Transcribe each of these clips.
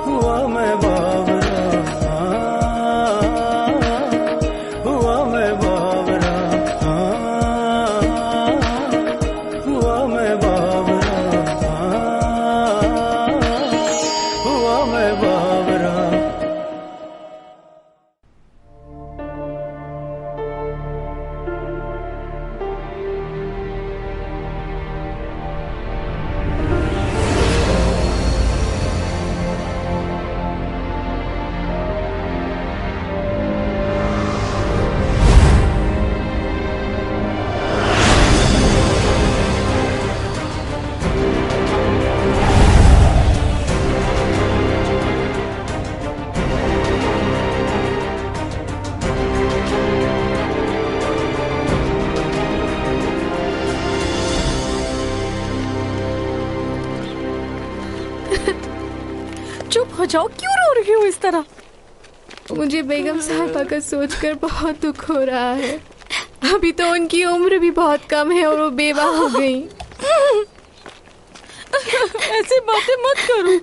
हुआ मैं बावरा, हुआ मैं बावरा, हुआ मैं बावरा, हुआ मैं बावरा। चुप हो जाओ, क्यों रो रही हो इस तरह? मुझे बेगम साहिबा का सोचकर बहुत दुख हो रहा है। अभी तो उनकी उम्र भी बहुत कम है और वो बेवा हो गई। ऐसी बातें मत करो।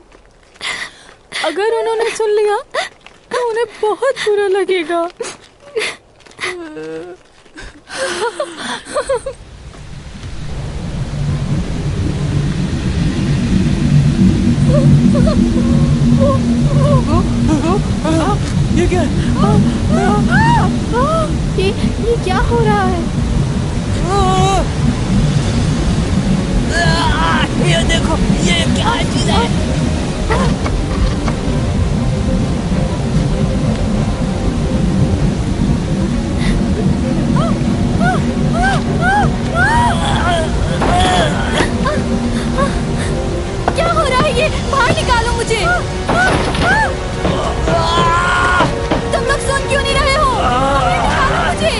अगर उन्होंने सुन लिया तो उन्हें बहुत बुरा लगेगा। ये क्या? ये क्या हो रहा है? ये देखो, ये क्या चीज है? क्या हो रहा है? ये बाहर निकालो मुझे। तुम लोग सुन क्यों नहीं रहे हो? बाहर निकालो मुझे।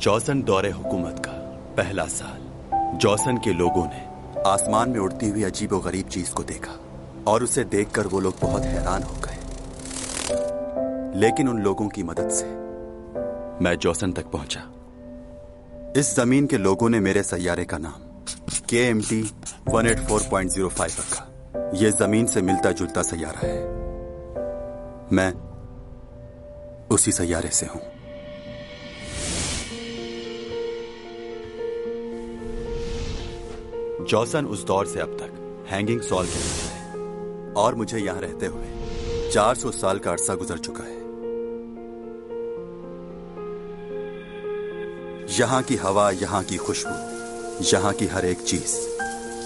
जॉसन दौरे हुकूमत का पहला साल। जॉसन के लोगों ने आसमान में उड़ती हुई अजीबोगरीब चीज को देखा और उसे देखकर वो लोग बहुत हैरान हो गए। लेकिन उन लोगों की मदद से मैं जॉसन तक पहुंचा। इस जमीन के लोगों ने मेरे सैयारे का नाम KMT 184.05 रखा। यह जमीन से मिलता जुलता सैयारा है। मैं उसी सैयारे से हूं। जॉसन उस दौर से अब तक हैंगिंग सॉल के अंदर है और मुझे यहां रहते हुए 400 साल का अरसा गुजर चुका है। यहां की हवा, यहां की खुशबू, यहां की हर एक चीज,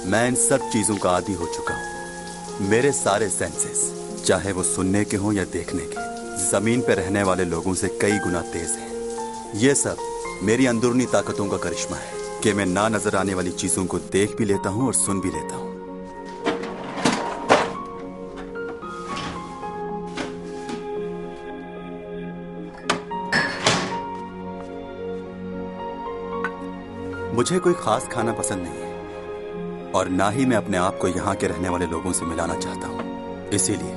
मैं इन सब चीजों का आदी हो चुका हूं। मेरे सारे सेंसेस, चाहे वो सुनने के हों या देखने के, जमीन पर रहने वाले लोगों से कई गुना तेज हैं। ये सब मेरी अंदरूनी ताकतों का करिश्मा है कि मैं ना नजर आने वाली चीजों को देख भी लेता हूं और सुन भी लेता हूं। मुझे कोई खास खाना पसंद नहीं है और ना ही मैं अपने आप को यहां के रहने वाले लोगों से मिलाना चाहता हूं। इसीलिए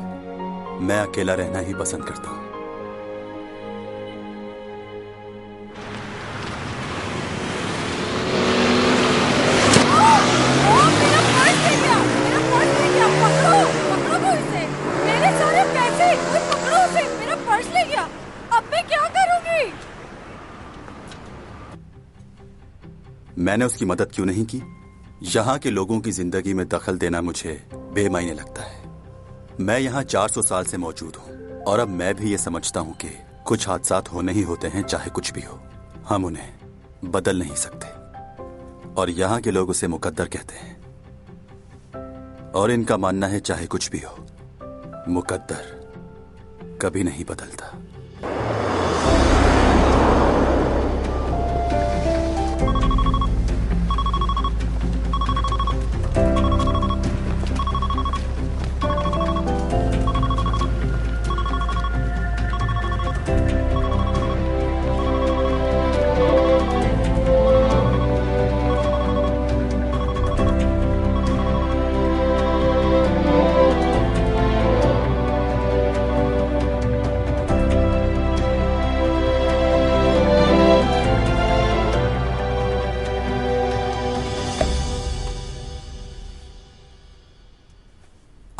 मैं अकेला रहना ही पसंद करता हूं। मैंने उसकी मदद क्यों नहीं की? यहां के लोगों की जिंदगी में दखल देना मुझे बेमायने लगता है। मैं यहां 400 साल से मौजूद हूं और अब मैं भी ये समझता हूं कि कुछ हादसात होने ही होते हैं, चाहे कुछ भी हो। हम उन्हें बदल नहीं सकते और यहां के लोग उसे मुकद्दर कहते हैं और इनका मानना है चाहे कुछ भी हो, मुकद्दर कभी नहीं बदलता।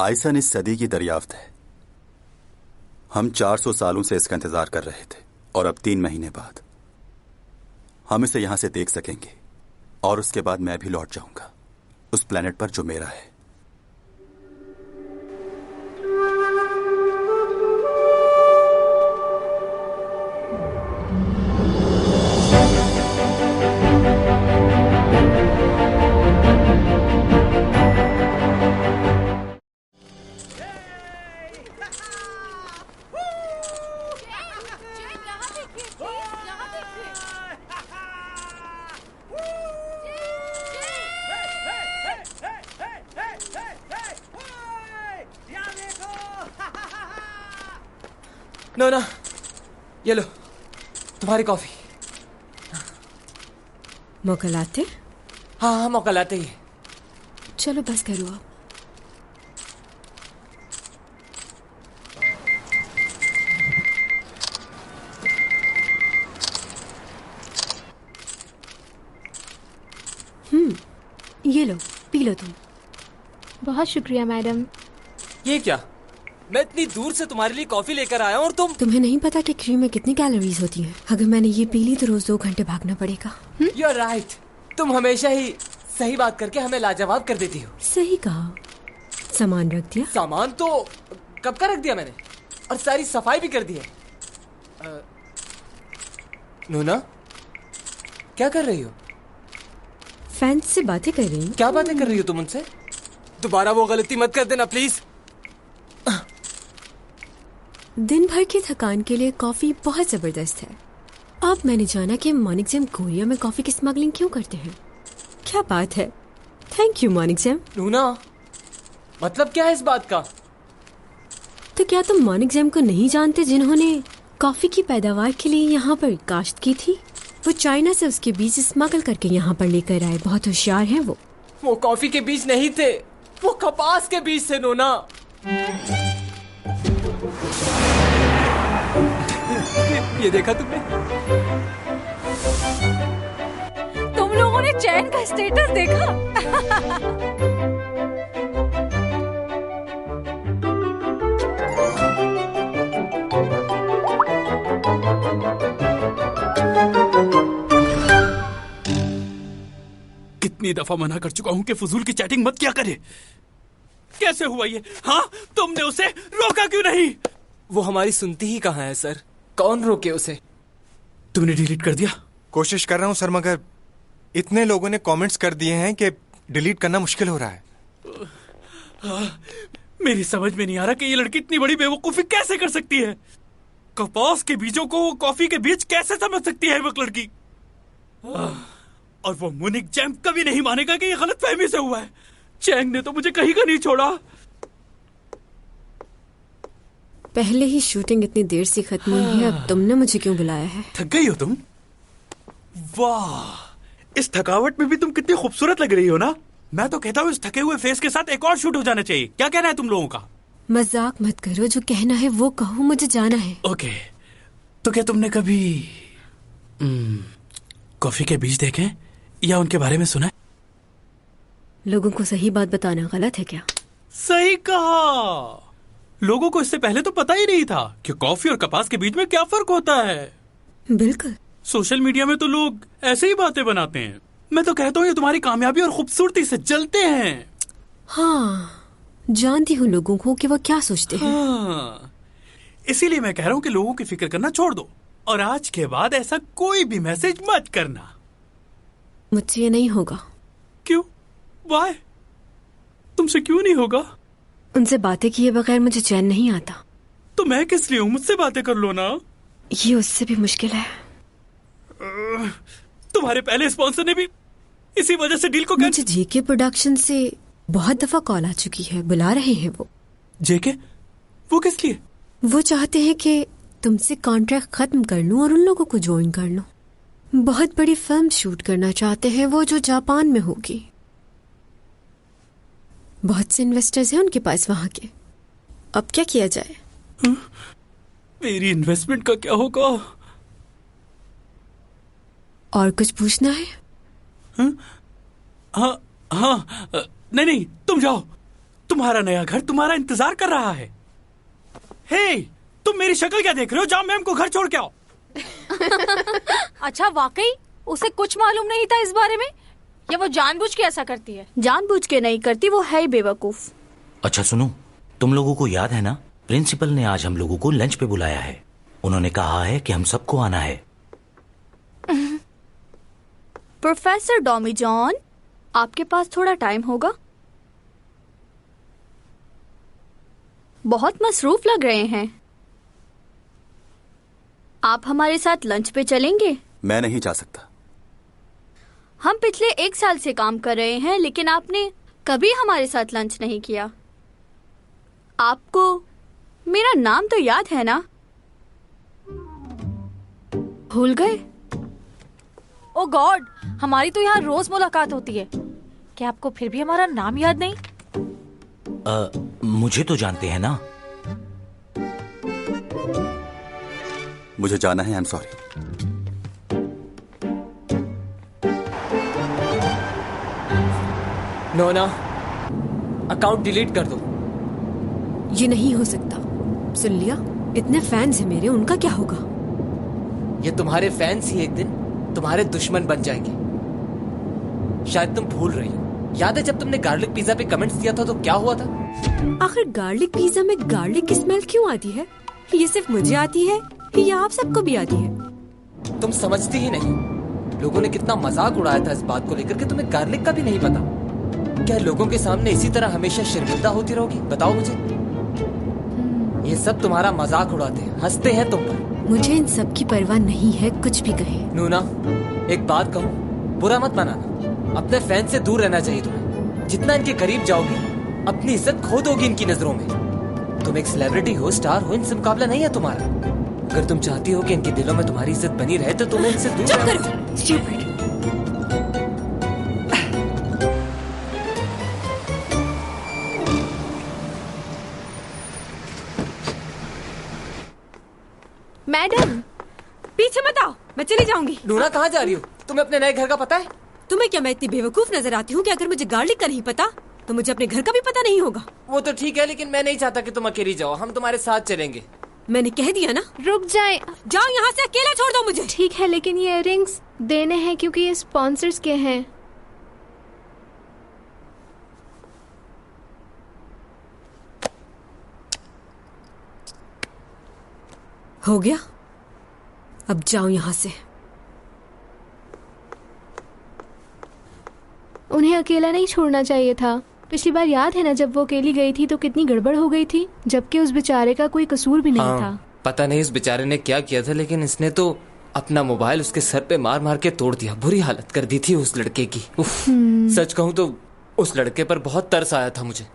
आइसन इस सदी की दरियाफ्त है। हम 400 सालों से इसका इंतजार कर रहे थे और अब 3 महीने बाद हम इसे यहां से देख सकेंगे और उसके बाद मैं भी लौट जाऊंगा उस प्लेनेट पर जो मेरा है। नोना, ये लो तुम्हारी कॉफी। मौका लाते? हाँ हाँ, मौका लाते ही। चलो बस करो आप। ये लो, पी लो तुम। बहुत शुक्रिया मैडम। ये क्या? मैं इतनी दूर से तुम्हारे लिए कॉफी लेकर आया हूं और तुम्हें नहीं पता कि क्रीम में कितनी कैलोरीज होती हैं? अगर मैंने ये पी ली तो रोज 2 घंटे भागना पड़ेगा। You are right. तुम हमेशा ही सही बात करके हमें लाजवाब कर देती हो। सही कहा। सामान रख दिया? सामान तो कब का रख दिया मैंने और सारी सफाई भी कर दी है। नूना, क्या कर रही हो? फैंस से बातें कर रही हूँ। क्या बातें कर रही हो तुम उनसे? दोबारा वो गलती मत कर देना प्लीज। दिन भर की थकान के लिए कॉफी बहुत जबरदस्त है। अब मैंने जाना कि मॉर्निंग जैम कोरिया में कॉफी की स्मगलिंग क्यों करते हैं। क्या बात है। Thank you Morning Jam. नूना, मतलब क्या है इस बात का? तो क्या तुम मॉर्निंग जैम को नहीं जानते जिन्होंने कॉफी की पैदावार के लिए यहाँ पर काश्त की थी? वो चाइना से उसके बीज स्मगल करके यहाँ पर लेकर आए। बहुत होशियार हैं वो। वो कॉफी के बीज नहीं थे, वो कपास के बीज थे नोना। ये देखा तुमने? तुम लोगों ने चैन का स्टेटस देखा? कितनी दफा मना कर चुका हूं कि फजूल की चैटिंग मत किया करे। कैसे हुआ ये? हाँ, तुमने उसे रोका क्यों नहीं? वो हमारी सुनती ही कहाँ है सर, कौन रोके उसे? तुमने डिलीट कर दिया? कोशिश कर रहा हूँ सर, मगर इतने लोगों ने कमेंट्स कर दिए हैं कि डिलीट करना मुश्किल हो रहा है। मेरी समझ में नहीं आ रहा कि ये लड़की इतनी बड़ी बेवकूफी कैसे कर सकती है। कपास के बीजों को वो कॉफी के बीज कैसे समझ सकती है वो लड़की? और वो मोनिक जैम कभी नहीं मानेगा कि ये गलतफहमी से हुआ है। चैंग ने तो मुझे कहीं का नहीं छोड़ा। पहले ही शूटिंग इतनी देर से खत्म हुई है, अब तुमने मुझे क्यों बुलाया है? थक गई हो तुम? वाह, इस थकावट में भी तुम कितनी खूबसूरत लग रही हो ना। मैं तो कहता हूँ इस थके हुए फेस के साथ एक और शूट हो जाना चाहिए। क्या कहना है तुम लोगों का? मजाक मत करो, जो कहना है वो कहो, मुझे जाना है। ओके, तो क्या तुमने कभी कॉफी के बीज देखे या उनके बारे में सुना है? लोगों को सही बात बताना गलत है क्या? सही कहा। लोगों को इससे पहले तो पता ही नहीं था कि कॉफी और कपास के बीच में क्या फर्क होता है। बिल्कुल। सोशल मीडिया में तो लोग ऐसे ही बातें बनाते हैं। मैं तो कहता हूँ ये तुम्हारी कामयाबी और खूबसूरती से जलते हैं। हाँ, जानती हूँ लोगों को कि वो क्या सोचते हैं। हाँ, इसीलिए मैं कह रहा हूँ कि लोगों की फिक्र करना छोड़ दो और आज के बाद ऐसा कोई भी मैसेज मत करना। मुझसे ये नहीं होगा। क्यों? वाई? तुमसे क्यों नहीं होगा? उनसे बातें किए बगैर मुझे चैन नहीं आता। तो मैं किस लिए हूँ? मुझसे बातें कर लो ना। ये उससे भी मुश्किल है। तुम्हारे पहले स्पॉन्सर ने भी इसी वजह से डील को मुझे जेके प्रोडक्शन से बहुत दफा कॉल आ चुकी है, बुला रहे हैं वो। जेके? वो किस लिए? वो चाहते हैं कि तुमसे कॉन्ट्रैक्ट खत्म कर लूं और उन लोगों को ज्वाइन कर लूं। बहुत बड़ी फिल्म शूट करना चाहते हैं वो, जो जापान में होगी। बहुत से इन्वेस्टर्स हैं उनके पास वहां के। अब क्या किया जाए? मेरी इन्वेस्टमेंट का क्या होगा? और कुछ पूछना है? हाँ हाँ, नहीं, तुम जाओ। तुम्हारा नया घर तुम्हारा इंतजार कर रहा है। हे, तुम मेरी शक्ल क्या देख रहे हो? जाओ मैम को घर छोड़ के आओ। अच्छा, वाकई उसे कुछ मालूम नहीं था इस बारे में, या वो जानबूझ के ऐसा करती है? जानबूझ के नहीं करती, वो है ही बेवकूफ। अच्छा सुनो, तुम लोगों को याद है ना, प्रिंसिपल ने आज हम लोगों को लंच पे बुलाया है। उन्होंने कहा है कि हम सबको आना है। प्रोफेसर डॉमी जॉन, आपके पास थोड़ा टाइम होगा? बहुत मसरूफ लग रहे हैं। आप हमारे साथ लंच पे चलेंगे? मैं नहीं जा सकता। हम पिछले 1 साल से काम कर रहे हैं, लेकिन आपने कभी हमारे साथ लंच नहीं किया। आपको मेरा नाम तो याद है ना? भूल गए? ओ गॉड, हमारी तो यहाँ रोज मुलाकात होती है। क्या आपको फिर भी हमारा नाम याद नहीं? मुझे तो जानते हैं ना। मुझे जाना है, आई एम सॉरी। नोना, अकाउंट डिलीट कर दो। ये नहीं हो सकता। सुन लिया? इतने फैंस हैं मेरे, उनका क्या होगा? ये तुम्हारे फैंस ही एक दिन तुम्हारे दुश्मन बन जाएंगे। शायद तुम भूल रही हो। याद है जब तुमने गार्लिक पिज्जा पे कमेंट्स दिया था तो क्या हुआ था? आखिर गार्लिक पिज्जा में गार्लिक की स्मेल क्यों आती है? ये सिर्फ मुझे आती है या आप सबको भी आती है? तुम समझती ही नहीं। लोगों ने कितना मजाक उड़ाया था इस बात को लेकर के तुम्हें गार्लिक का भी नहीं पता। क्या लोगों के सामने इसी तरह हमेशा शर्मिंदा होती रहोगी? बताओ मुझे। ये सब तुम्हारा मजाक उड़ाते हैं, हंसते हैं तुम पर। मुझे इन सब की परवाह नहीं है, कुछ भी कहे। नूना, एक बात कहूँ, बुरा मत बनाना। अपने फैन से दूर रहना चाहिए तुम्हें। जितना इनके करीब जाओगी, अपनी इज्जत खो दोगी इनकी नजरों में। तुम एक सेलिब्रिटी हो, स्टार हो, इनसे मुकाबला नहीं है तुम्हारा। अगर तुम चाहती हो कि इनके दिलों में तुम्हारी इज्जत बनी रहे तो तुम्हें इनसे दूर चुप करो, स्टूपिड। मैडम पीछे मत आओ, मैं चली जाऊंगी। लूना कहाँ जा रही हो? तुम्हें अपने नए घर का पता है? तुम्हें क्या मैं इतनी बेवकूफ नजर आती हूँ कि अगर मुझे गार्लिक का नहीं पता तो मुझे अपने घर का भी पता नहीं होगा? वो तो ठीक है, लेकिन मैं नहीं चाहता कि तुम अकेली जाओ, हम तुम्हारे साथ चलेंगे। मैंने कह दिया ना। रुक जाए, जाओ यहाँ से, अकेला छोड़ दो मुझे। ठीक है, लेकिन ये इयररिंग्स देने हैं क्योंकि ये स्पॉन्सर्स के हैं। हो गया, अब जाओ यहाँ से। उन्हें अकेला नहीं छोड़ना चाहिए था। पिछली बार याद है ना, जब वो अकेली गई थी तो कितनी गड़बड़ हो गई थी, जबकि उस बेचारे का कोई कसूर भी नहीं था। पता नहीं उस बेचारे ने क्या किया था, लेकिन इसने तो अपना मोबाइल उसके सर पे मार मार के तोड़ दिया। बुरी हालत कर दी थी उस लड़के की। उफ, सच कहूँ तो उस लड़के पर बहुत तरस आया था मुझे।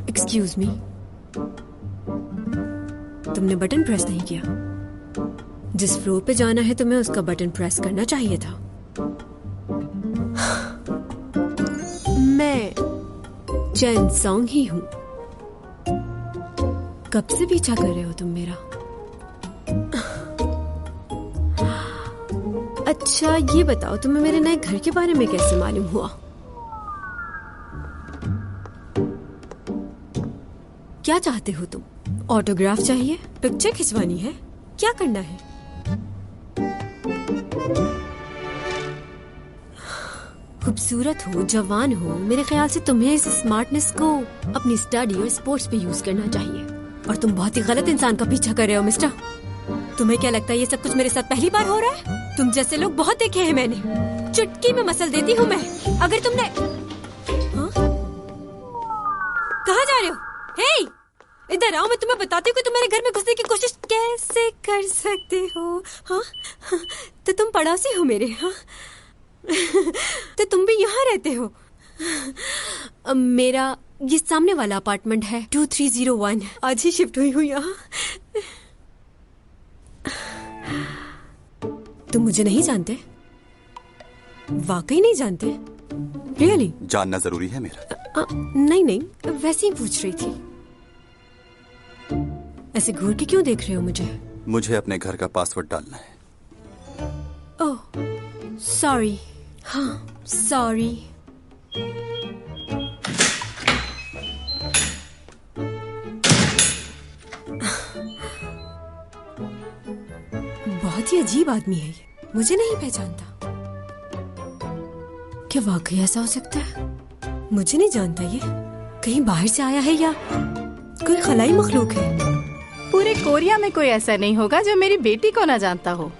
एक्सक्यूज मी, तुमने बटन प्रेस नहीं किया। जिस फ्लोर पे जाना है तुम्हें उसका बटन प्रेस करना चाहिए था। मैं चैन सॉन्ग ही हूं। कब से पीछा कर रहे हो तुम मेरा? अच्छा ये बताओ, तुम्हें मेरे नए घर के बारे में कैसे मालूम हुआ? क्या चाहते हो तुम? ऑटोग्राफ चाहिए? पिक्चर खिंचवानी है? क्या करना है? खूबसूरत हो, जवान हो, मेरे ख्याल से तुम्हें इस स्मार्टनेस को अपनी स्टडी और स्पोर्ट्स पे यूज करना चाहिए। और तुम बहुत ही गलत इंसान का पीछा कर रहे हो मिस्टर। तुम्हें क्या लगता है ये सब कुछ मेरे साथ पहली बार हो रहा है? तुम जैसे लोग बहुत देखे हैं मैंने, चुटकी में मसल देती हूँ मैं। अगर तुमने कहाँ जा रहे हो? हे, इधर आओ, मैं तुम्हें बताती हूँ कि तुम मेरे घर में घुसने की कोशिश कैसे कर सकते हो। हाँ, तो तुम पड़ोसी हो मेरे। हाँ, तो तुम भी यहाँ रहते हो। मेरा ये सामने वाला अपार्टमेंट है 2301। आज ही शिफ्ट हुई हूँ यहाँ। तुम मुझे नहीं जानते? वाकई नहीं जानते? रियली? जानना जरूरी है मेरा? नहीं नहीं, वैसे ही पूछ रही थी। ऐसे घूर के क्यों देख रहे हो मुझे? मुझे अपने घर का पासवर्ड डालना है। Oh sorry. हाँ सॉरी। बहुत ही अजीब आदमी है ये, मुझे नहीं पहचानता। क्या वाकई ऐसा हो सकता है? मुझे नहीं जानता ये, कहीं बाहर से आया है या कोई खलाई मखलूक है। पूरे कोरिया में कोई ऐसा नहीं होगा जो मेरी बेटी को ना जानता हो।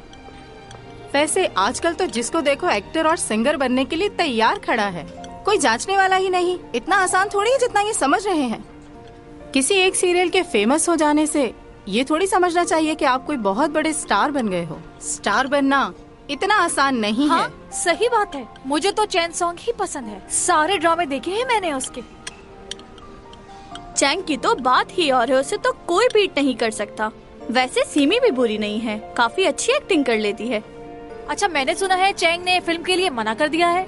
वैसे आजकल तो जिसको देखो एक्टर और सिंगर बनने के लिए तैयार खड़ा है, कोई जांचने वाला ही नहीं। इतना आसान थोड़ी है जितना ये समझ रहे हैं। किसी एक सीरियल के फेमस हो जाने से ये थोड़ी समझना चाहिए कि आप कोई बहुत बड़े स्टार बन गए हो। स्टार बनना इतना आसान नहीं है। सही बात है, मुझे तो चैन सॉन्ग ही पसंद है। सारे ड्रामे देखे हैं मैंने उसके। चैंग की तो बात ही और है, उसे तो कोई बीट नहीं कर सकता। वैसे सीमी भी बुरी नहीं है, काफी अच्छी एक्टिंग कर लेती है। अच्छा, मैंने सुना है चैंग ने फिल्म के लिए मना कर दिया है।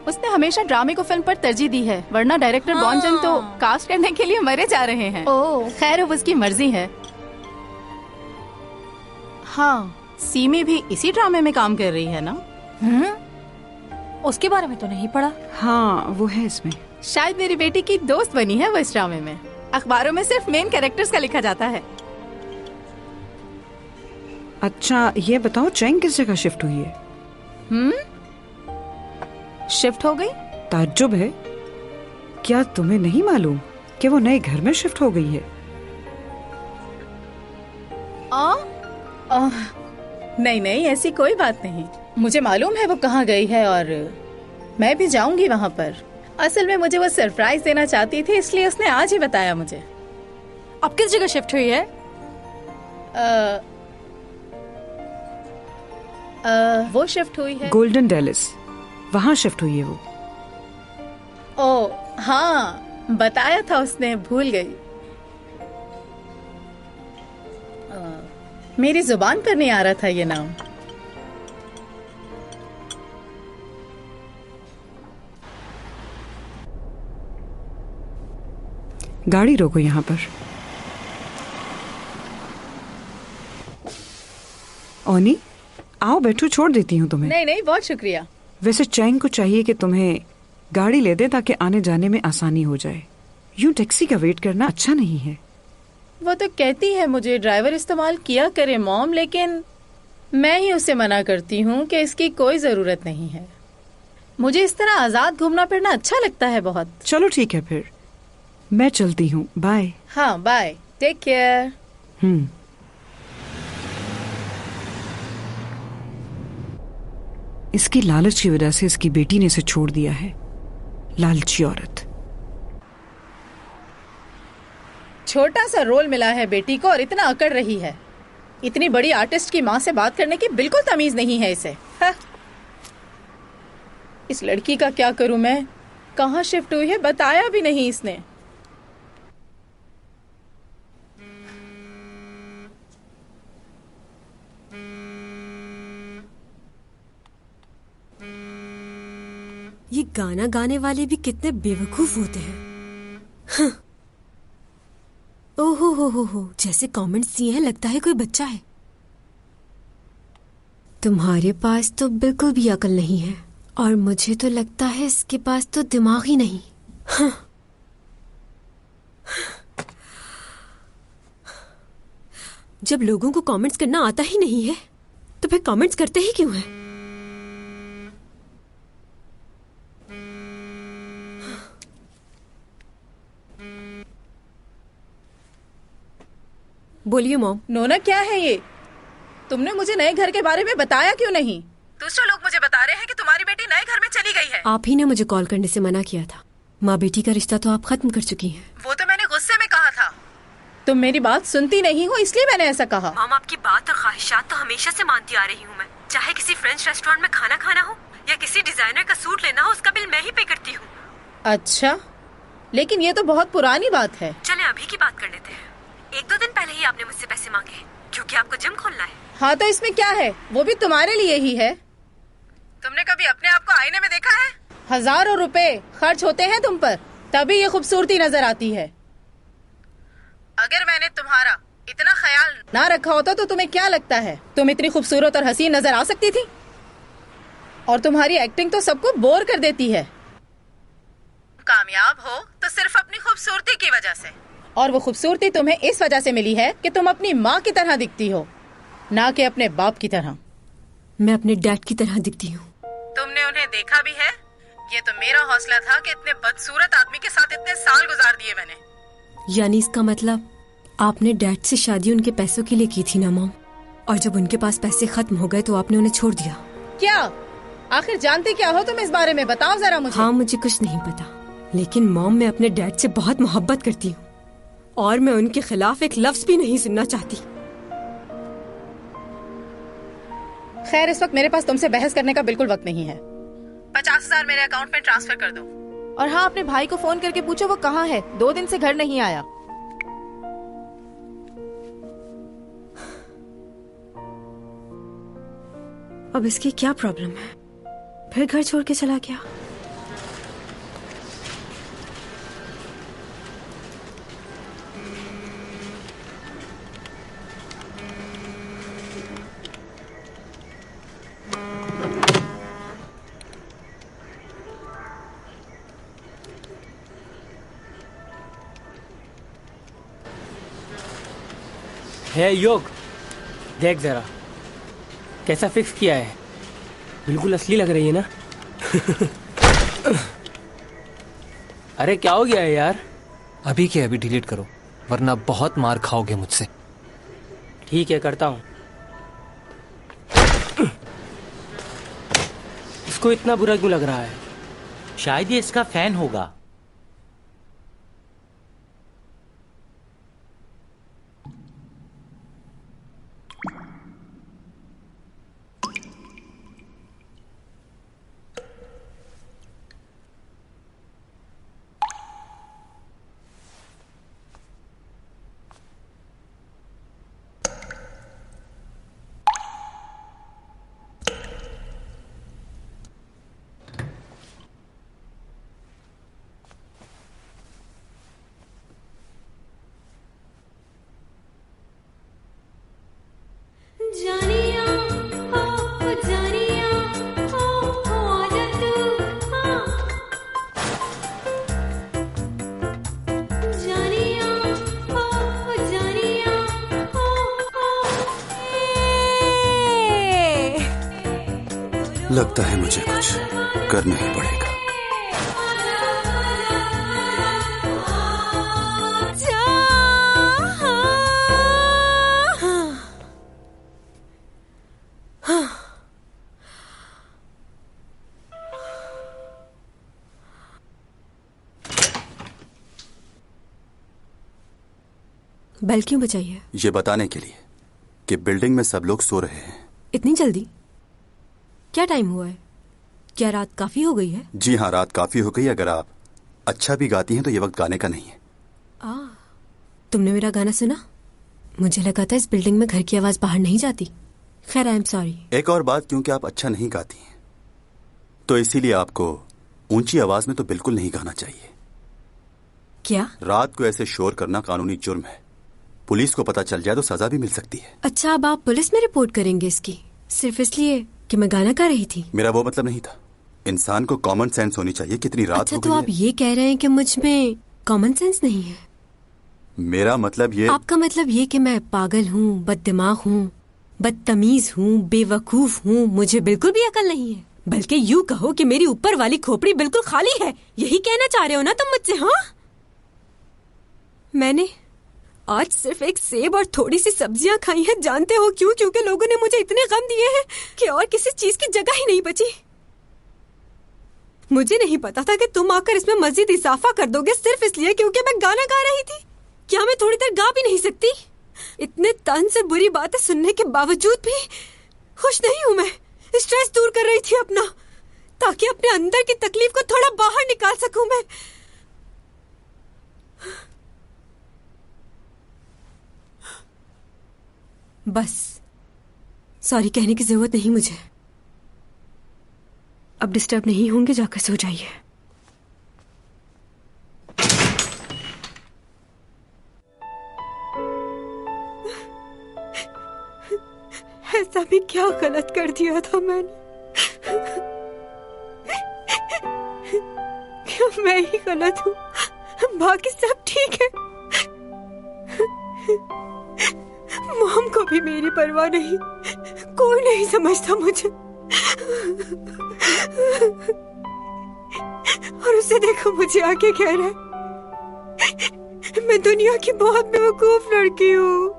उसने हमेशा ड्रामे को फिल्म पर तरजीह दी है, वरना डायरेक्टर बॉन जंग तो कास्ट करने के लिए मरे जा रहे हैं। खैर अब उसकी मर्जी है। हाँ, सीमी भी इसी ड्रामे में काम कर रही है ना? उसके बारे में तो नहीं पढ़ा। हाँ वो है इसमें। शायद मेरी बेटी की दोस्त बनी है वो इस ड्रामे में। अखबारों में सिर्फ मेन कैरेक्टर्स का लिखा जाता है। अच्छा ये बताओ चैंग किस जगह शिफ्ट हुई है? शिफ्ट हो गई? ताज्जुब है, क्या तुम्हें नहीं मालूम कि वो नए घर में शिफ्ट हो गई है? नहीं नहीं, ऐसी कोई बात नहीं। मुझे मालूम है वो कहाँ गई है और मैं भी जाऊंगी वहाँ पर। असल में मुझे वो सरप्राइज देना चाहती थी, इसलिए उसने आज ही बताया मुझे। अब किस जगह शिफ्ट हुई है? वो शिफ्ट हुई है गोल्डन डेलिस, वहाँ शिफ्ट हुई है वो। ओ हाँ, बताया था उसने, भूल गई। मेरी जुबान पर नहीं आ रहा था ये नाम। गाड़ी रोको यहाँ पर। ओनी आओ बैठो, छोड़ देती हूँ तुम्हें। नहीं नहीं, बहुत शुक्रिया। वैसे चैंग को चाहिए कि तुम्हें गाड़ी ले दे ताकि आने जाने में आसानी हो जाए। यूं टैक्सी का वेट करना अच्छा नहीं है। वो तो कहती है मुझे ड्राइवर इस्तेमाल किया करे मॉम, लेकिन मैं ही उसे मना करती हूँ कि इसकी कोई जरूरत नहीं है। मुझे इस तरह आजाद घूमना फिरना अच्छा लगता है बहुत। चलो ठीक है फिर, मैं चलती हूँ, बाय। हाँ बाय, टेक केयर। इसकी लालच की वजह से इसकी बेटी ने इसे छोड़ दिया है, लालची औरत। छोटा सा रोल मिला है बेटी को और इतना अकड़ रही है। इतनी बड़ी आर्टिस्ट की माँ से बात करने की बिल्कुल तमीज नहीं है इसे। इस लड़की का क्या करूं मैं? कहाँ शिफ्ट हुई है बताया भी नहीं इसने। ये गाना गाने वाले भी कितने बेवकूफ होते हैं। हाँ। ओहो हो, जैसे कमेंट्स दिए हैं लगता है कोई बच्चा है। तुम्हारे पास तो बिल्कुल भी अकल नहीं है और मुझे तो लगता है इसके पास तो दिमाग ही नहीं। हाँ। जब लोगों को कमेंट्स करना आता ही नहीं है तो फिर कमेंट्स करते ही क्यों हैं? बोलिए मॉम। नोना क्या है ये? तुमने मुझे नए घर के बारे में बताया क्यों नहीं? दूसरे लोग मुझे बता रहे हैं कि तुम्हारी बेटी नए घर में चली गई है। आप ही ने मुझे कॉल करने से मना किया था। माँ बेटी का रिश्ता तो आप खत्म कर चुकी हैं। वो तो मैंने गुस्से में कहा था। तुम मेरी बात सुनती नहीं हो इसलिए मैंने ऐसा कहा। मॉम आपकी बात और ख्वाहिशात तो हमेशा से मानती आ रही हूँ मैं। चाहे किसी फ्रेंच रेस्टोरेंट में खाना खाना हो या किसी डिजाइनर का सूट लेना हो, उसका बिल मैं ही पे करती हूँ। अच्छा, लेकिन ये तो बहुत पुरानी बात है। चले अभी की बात कर लेते हैं। 1-2 दिन पहले ही आपने मुझसे पैसे मांगे क्योंकि आपको जिम खोलना है। हाँ तो इसमें क्या है, वो भी तुम्हारे लिए ही है। तुमने कभी अपने आप को आईने में देखा है? हजारों रुपए खर्च होते हैं तुम पर, तभी ये खूबसूरती नजर आती है। अगर मैंने तुम्हारा इतना ख्याल ना रखा होता तो तुम्हें क्या लगता है तुम इतनी खूबसूरत और हसीन नजर आ सकती थी? और तुम्हारी एक्टिंग तो सबको बोर कर देती है। कामयाब हो तो सिर्फ अपनी खूबसूरती की वजह से, और वो खूबसूरती तुम्हें इस वजह से मिली है कि तुम अपनी माँ की तरह दिखती हो, ना कि अपने बाप की तरह। मैं अपने डैड की तरह दिखती हूँ। तुमने उन्हें देखा भी है? ये तो मेरा हौसला था कि इतने बदसूरत आदमी के साथ इतने साल गुजार दिए मैंने। यानी इसका मतलब आपने डैड से शादी उनके पैसों के लिए की थी ना मॉम, और जब उनके पास पैसे खत्म हो गए तो आपने उन्हें छोड़ दिया। क्या आखिर जानते क्या हो तुम इस बारे में? बताओ जरा मुझे। हाँ मुझे कुछ नहीं पता, लेकिन मॉम मैं अपने डैड से बहुत मोहब्बत करती हूँ और मैं उनके खिलाफ एक लफ्ज भी नहीं सुनना चाहती। खैर इस वक्त मेरे पास तुमसे बहस करने का बिल्कुल वक्त नहीं है। 50,000 मेरे अकाउंट में ट्रांसफर कर दो। और हाँ, अपने भाई को फोन करके पूछो वो कहाँ है, 2 दिन से घर नहीं आया। अब इसकी क्या प्रॉब्लम है? फिर घर छोड़ के चला गया। है योग, देख जरा कैसा फिक्स किया है, बिल्कुल असली लग रही है ना। अरे क्या हो गया है यार? अभी के अभी डिलीट करो वरना बहुत मार खाओगे मुझसे। ठीक है करता हूँ। इसको इतना बुरा क्यों लग रहा है? शायद ये इसका फैन होगा। लगता है मुझे कुछ करना ही पड़ेगा। बेल क्यों बजाई है? ये बताने के लिए कि बिल्डिंग में सब लोग सो रहे हैं। इतनी जल्दी? क्या टाइम हुआ है? क्या रात काफी हो गई है? जी हाँ, रात काफी हो गई। अगर आप अच्छा भी गाती हैं तो ये वक्त गाने का नहीं है। तुमने मेरा गाना सुना? मुझे लगा था इस बिल्डिंग में घर की आवाज बाहर नहीं जाती। खैर आई एम सॉरी। एक और बात, क्योंकि आप अच्छा नहीं गाती हैं तो इसीलिए आपको ऊंची आवाज में तो बिल्कुल नहीं गाना चाहिए। क्या? रात को ऐसे शोर करना कानूनी जुर्म है। पुलिस को पता चल जाए तो सजा भी मिल सकती है। अच्छा, अब आप पुलिस में रिपोर्ट करेंगे इसकी, सिर्फ इसलिए कि मैं गाना गा रही थी? मेरा वो मतलब नहीं था। इंसान को कॉमन सेंस होनी चाहिए। कितनी रात अच्छा, हो तो गई आप ये कह रहे हैं कि मुझ में कॉमन सेंस नहीं है? मेरा मतलब ये। आपका मतलब ये कि मैं पागल हूँ, बददिमाग हूँ, बदतमीज हूँ, बेवकूफ हूँ, मुझे बिल्कुल भी अकल नहीं है। बल्कि यूँ कहो कि मेरी ऊपर वाली खोपड़ी बिल्कुल खाली है। यही कहना चाह रहे हो ना तुम मुझसे? हाँ, मैंने आज सिर्फ एक सेब और थोड़ी सी सब्जियां खाई हैं। जानते हो क्यों? क्योंकि लोगों ने मुझे इतने गम दिए हैं कि और किसी चीज की जगह ही नहीं बची। मुझे नहीं पता था कि तुम आकर इसमें मजीद इजाफा कर दोगे सिर्फ इसलिए क्योंकि मैं गाना गा रही थी। क्या मैं थोड़ी देर गा भी नहीं सकती? इतने तन से बुरी बातें सुनने के बावजूद भी खुश नहीं हूं मैं। स्ट्रेस दूर कर रही थी अपना, ताकि अपने अंदर की तकलीफ को थोड़ा बाहर निकाल सकूं मैं। बस सॉरी कहने की जरूरत नहीं मुझे। अब डिस्टर्ब नहीं होंगे, जाकर सो जाइए। ऐसा भी क्या गलत कर दिया था मैंने? क्या मैं ही गलत हूँ? बाकी सब ठीक है। मॉम को भी मेरी परवाह नहीं, कोई नहीं समझता मुझे। और उसे देखो मुझे आके कह रहा है मैं दुनिया की बहुत बेवकूफ लड़की हूँ।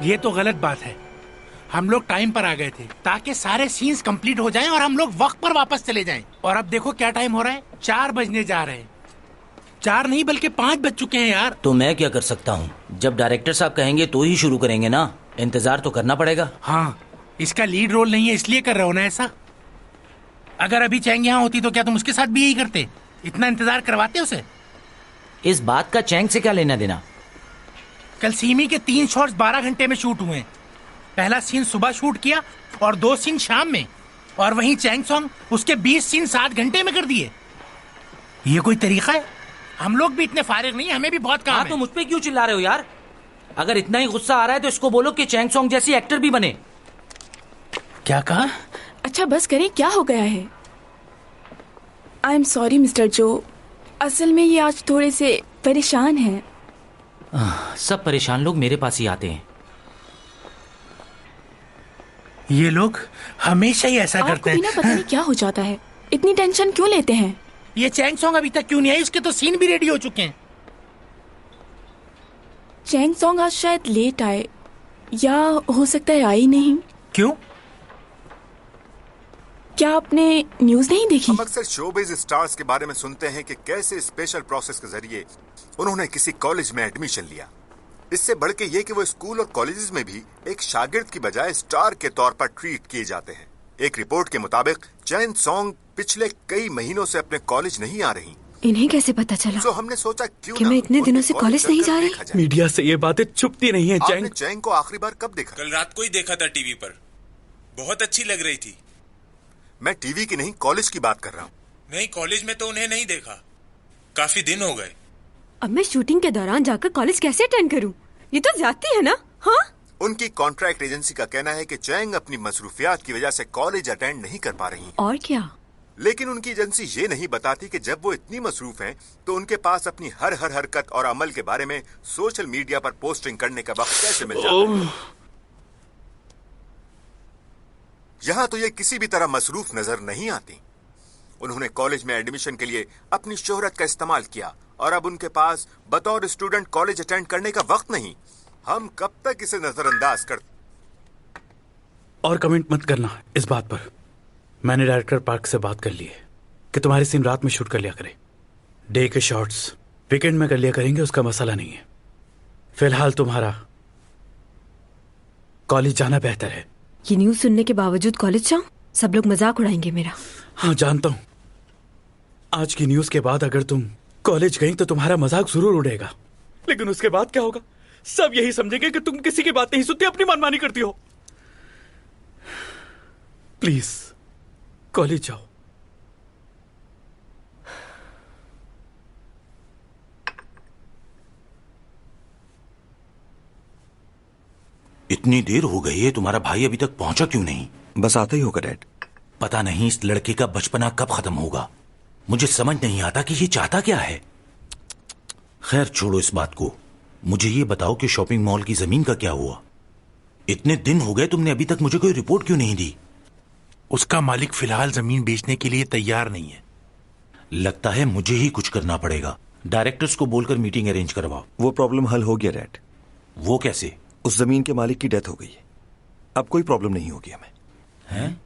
ये तो गलत बात है। हम लोग टाइम पर आ गए थे ताकि सारे सीन्स कंप्लीट हो जाएं और हम लोग वक्त पर वापस चले जाएं। और अब देखो क्या टाइम हो रहा है, 4 बजने जा रहे हैं। 4 नहीं बल्कि 5 बज चुके हैं यार। तो मैं क्या कर सकता हूँ? जब डायरेक्टर साहब कहेंगे तो ही शुरू करेंगे ना, इंतजार तो करना पड़ेगा। हाँ, इसका लीड रोल नहीं है इसलिए कर रहे हो ना ऐसा। अगर अभी चैंग यहाँ होती तो क्या तुम उसके साथ भी यही करते? इतना इंतजार करवाते उसे? इस बात का चैंग से क्या लेना देना? कल सीमी के 3 शॉट्स 12 घंटे में शूट हुए। पहला सीन सुबह शूट किया और 2 सीन शाम में, और वहीं चैंग सॉन्ग उसके 20 सीन 7 घंटे में कर दिए। ये कोई तरीका है? हम लोग भी इतने फारिग नहीं, हमें भी बहुत काम है। तो मुझ पे क्यों चिल्ला रहे हो यार? अगर इतना ही गुस्सा आ रहा है तो इसको बोलो कि चैंग सॉन्ग जैसी एक्टर भी बने। क्या कहा? अच्छा बस करें, क्या हो गया है? आई एम सॉरी मिस्टर जो, असल में ये आज थोड़े से परेशान हैं। सब परेशान लोग मेरे पास ही आते हैं। ये लोग हमेशा ही ऐसा करते हैं। पता नहीं क्या हो जाता है, इतनी टेंशन क्यों लेते हैं? ये चैंग सॉन्ग अभी तक क्यों नहीं आई? उसके तो सीन भी रेडी हो चुके हैं। चैंग सॉन्ग आज शायद लेट आए, या हो सकता है आई नहीं। क्यों? क्या आपने न्यूज नहीं देखी? हम अक्सर शोबिज स्टार्स के बारे में सुनते हैं कि कैसे स्पेशल प्रोसेस के जरिए उन्होंने किसी कॉलेज में एडमिशन लिया। इससे बढ़ के ये कि वो स्कूल और कॉलेजेस में भी एक शागिर्द की बजाय स्टार के तौर पर ट्रीट किए जाते हैं। एक रिपोर्ट के मुताबिक चैन सॉन्ग पिछले कई महीनों से अपने कॉलेज नहीं आ रही। इन्हें कैसे पता चला? तो हमने सोचा क्यों कि मैं इतने दिनों से कॉलेज नहीं जा रही। मीडिया से ये बातें छुपती नहीं है। आपने चैंग को आखिरी बार कब देखा? कल रात को ही देखा था टीवी पर, बहुत अच्छी लग रही थी। मैं टीवी की नहीं, कॉलेज की बात कर रहा हूँ। नहीं, कॉलेज में तो उन्हें नहीं देखा, काफी दिन हो गए। अब मैं शूटिंग के दौरान जाकर कॉलेज कैसे अटेंड करूं? ये तो जाती है ना। हाँ, उनकी कॉन्ट्रैक्ट एजेंसी का कहना है कि चैंग अपनी मसरूफियात की वजह से कॉलेज अटेंड नहीं कर पा रही। और क्या? लेकिन उनकी एजेंसी ये नहीं बताती कि जब वो इतनी मसरूफ हैं, तो उनके पास अपनी हर हरकत और अमल के बारे में सोशल मीडिया पर पोस्टिंग करने का वक्त कैसे मिल जाता है। यहाँ तो ये किसी भी तरह मसरूफ नजर नहीं आती। उन्होंने कॉलेज में एडमिशन के लिए अपनी शोहरत का इस्तेमाल किया और अब उनके पास बतौर स्टूडेंट कॉलेज अटेंड करने का वक्त नहीं। हम कब तक इसे नजरअंदाज कर? और कमेंट मत करना इस बात पर। मैंने डायरेक्टर पार्क से बात कर ली है कि तुम्हारी सीन रात में शूट कर लिया करे। डे के शॉट्स वीकेंड में कर लिया करेंगे, उसका मसला नहीं है। फिलहाल तुम्हारा कॉलेज जाना बेहतर है। ये न्यूज सुनने के बावजूद कॉलेज जाऊं? सब लोग मजाक उड़ाएंगे मेरा। हाँ जानता हूं, आज की न्यूज के बाद अगर तुम कॉलेज गई तो तुम्हारा मजाक जरूर उड़ेगा, लेकिन उसके बाद क्या होगा? सब यही समझेंगे कि तुम किसी की बात नहीं सुनती, अपनी मनमानी करती हो। प्लीज कॉलेज जाओ। इतनी देर हो गई है, तुम्हारा भाई अभी तक पहुंचा क्यों नहीं? बस आता ही होगा डैड। पता नहीं इस लड़के का बचपना कब खत्म होगा। मुझे समझ नहीं आता कि ये चाहता क्या है। खैर छोड़ो इस बात को, मुझे ये बताओ कि शॉपिंग मॉल की जमीन का क्या हुआ? इतने दिन हो गए, तुमने अभी तक मुझे कोई रिपोर्ट क्यों नहीं दी? उसका मालिक फिलहाल जमीन बेचने के लिए तैयार नहीं है। लगता है मुझे ही कुछ करना पड़ेगा। डायरेक्टर्स को बोलकर मीटिंग अरेंज करवाओ। वो प्रॉब्लम हल हो गया डैड। वो कैसे? उस जमीन के मालिक की डेथ हो गई है, अब कोई प्रॉब्लम नहीं होगी हमें। हैं?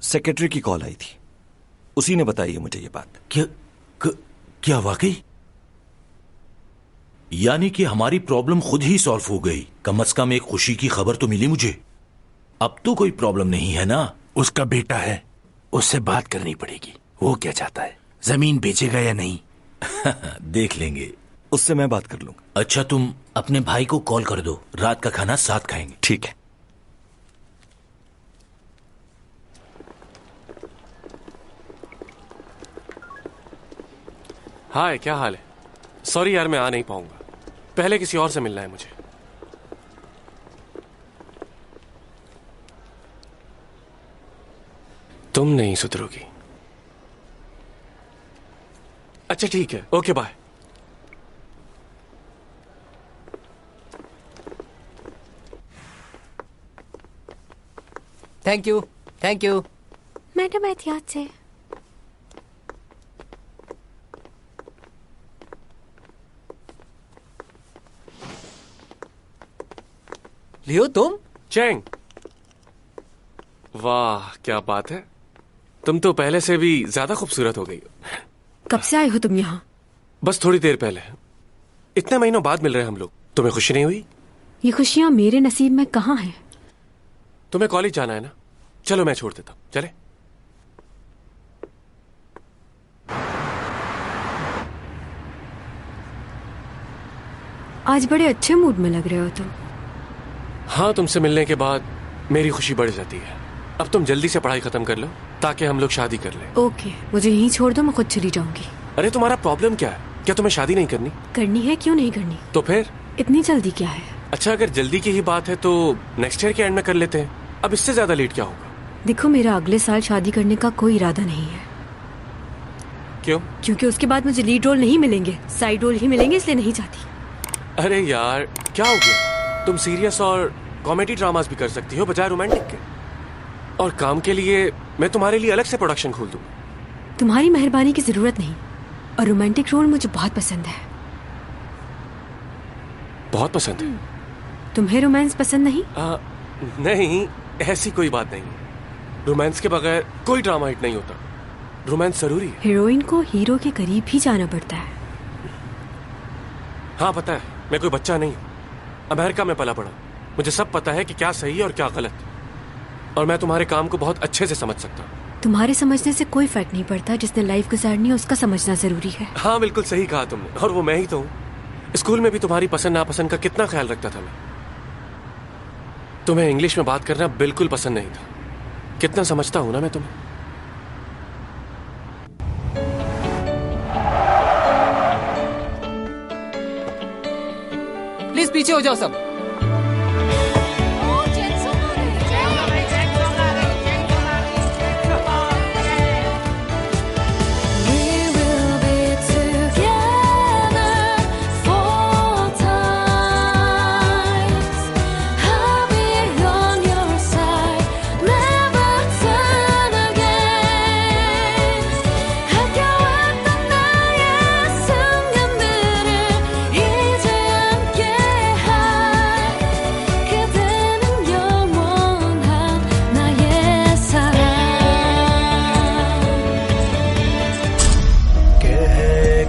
सेक्रेटरी की कॉल आई थी, उसी ने बताई है मुझे ये बात। क्या वाकई? यानी कि हमारी प्रॉब्लम खुद ही सॉल्व हो गई। कम से कम एक खुशी की खबर तो मिली मुझे। अब तो कोई प्रॉब्लम नहीं है ना? उसका बेटा है, उससे बात करनी पड़ेगी। वो क्या चाहता है, जमीन बेचेगा या नहीं? देख लेंगे, उससे मैं बात कर लूंगा। अच्छा तुम अपने भाई को कॉल कर दो, रात का खाना साथ खाएंगे। ठीक है। हाय, क्या हाल है? सॉरी यार, मैं आ नहीं पाऊंगा, पहले किसी और से मिलना है मुझे। तुम नहीं सुधरोगी। अच्छा ठीक है, okay bye. Thank you, thank you. Madam एहतियात से। लियो तुम? चैंग, वाह क्या बात है, तुम तो पहले से भी ज्यादा खूबसूरत हो गई हो। कब से आए हो तुम यहाँ? बस थोड़ी देर पहले। इतने महीनों बाद मिल रहे हैं हम लोग, तुम्हें खुशी नहीं हुई? ये खुशियाँ मेरे नसीब में कहाँ हैं? तुम्हें कॉलेज जाना है ना, चलो मैं छोड़ देता हूँ, चले? आज बड़े अच्छे मूड में लग रहे हो तुम। हाँ, तुमसे मिलने के बाद मेरी खुशी बढ़ जाती है। अब तुम जल्दी से पढ़ाई खत्म कर लो ताकि हम लोग शादी कर लें। ओके, मुझे यहीं छोड़ दो, मैं खुद चली जाऊंगी। अरे तुम्हारा प्रॉब्लम क्या है? क्या तुम्हें शादी नहीं करनी? करनी है, क्यों नहीं करनी? तो फिर इतनी जल्दी क्या है? अच्छा, अगर जल्दी की ही बात है तो नेक्स्ट ईयर के एंड में कर लेते हैं। अब इससे ज्यादा लेट क्या होगा? देखो, मेरा अगले साल शादी करने का कोई इरादा नहीं है। क्यों? क्योंकि उसके बाद मुझे लीड रोल नहीं मिलेंगे, साइड रोल ही मिलेंगे, इसलिए नहीं चाहती। अरे यार क्या हो गया? तुम सीरियस और कॉमेडी ड्रामास भी कर सकती हो बजाय रोमांटिक के। और काम के लिए मैं तुम्हारे लिए अलग से प्रोडक्शन खोल दूँ। तुम्हारी मेहरबानी की जरूरत नहीं, और रोमांटिक रोल मुझे बहुत पसंद है। बहुत पसंद है? तुम्हें रोमांस पसंद नहीं? नहीं, ऐसी कोई बात नहीं। रोमांस के बगैर कोई ड्रामा हिट नहीं होता। रोमांस जरूरी है। हीरोइन को हीरो के करीब ही जाना पड़ता है। हाँ पता है, मैं कोई बच्चा नहीं, अमेरिका में पला पड़ा। मुझे सब पता है कि क्या सही है और क्या गलत, और मैं तुम्हारे काम को बहुत अच्छे से समझ सकता हूँ। तुम्हारे समझने से कोई फर्क नहीं पड़ता, जिसने लाइफ गुजारनी है उसका समझना जरूरी है। हाँ बिल्कुल सही कहा तुमने, और वो मैं ही तो हूँ। स्कूल में भी तुम्हारी पसंद नापसंद का कितना ख्याल रखता था मैं। तुम्हें इंग्लिश में बात करना बिल्कुल पसंद नहीं था। कितना समझता हूं ना मैं तुम्हें। प्लीज पीछे हो जाओ सब।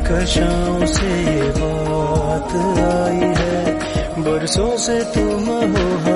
कशाओं से बात आई है, बरसों से तुम हो